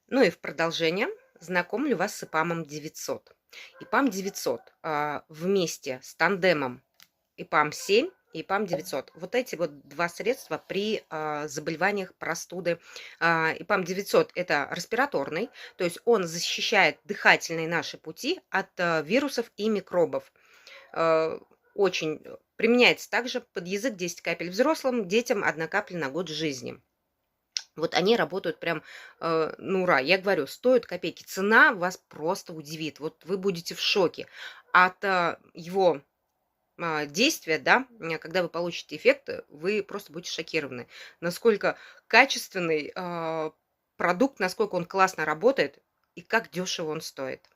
Ну и в продолжение знакомлю вас с ИПАМом 900. ИПАМ 900 вместе с тандемом ИПАМ 7 и ИПАМ 900. Вот эти вот два средства при заболеваниях простуды. ИПАМ 900 это респираторный, то есть он защищает дыхательные наши пути от вирусов и микробов. Э, Очень применяется также под язык 10 капель взрослым, детям 1 капля на год жизни. Вот они работают прям, на ура. Я говорю, стоят копейки. Цена вас просто удивит. Вот вы будете в шоке от, его, действия, да. Когда вы получите эффект, вы просто будете шокированы, насколько качественный, продукт, насколько он классно работает и как дешево он стоит.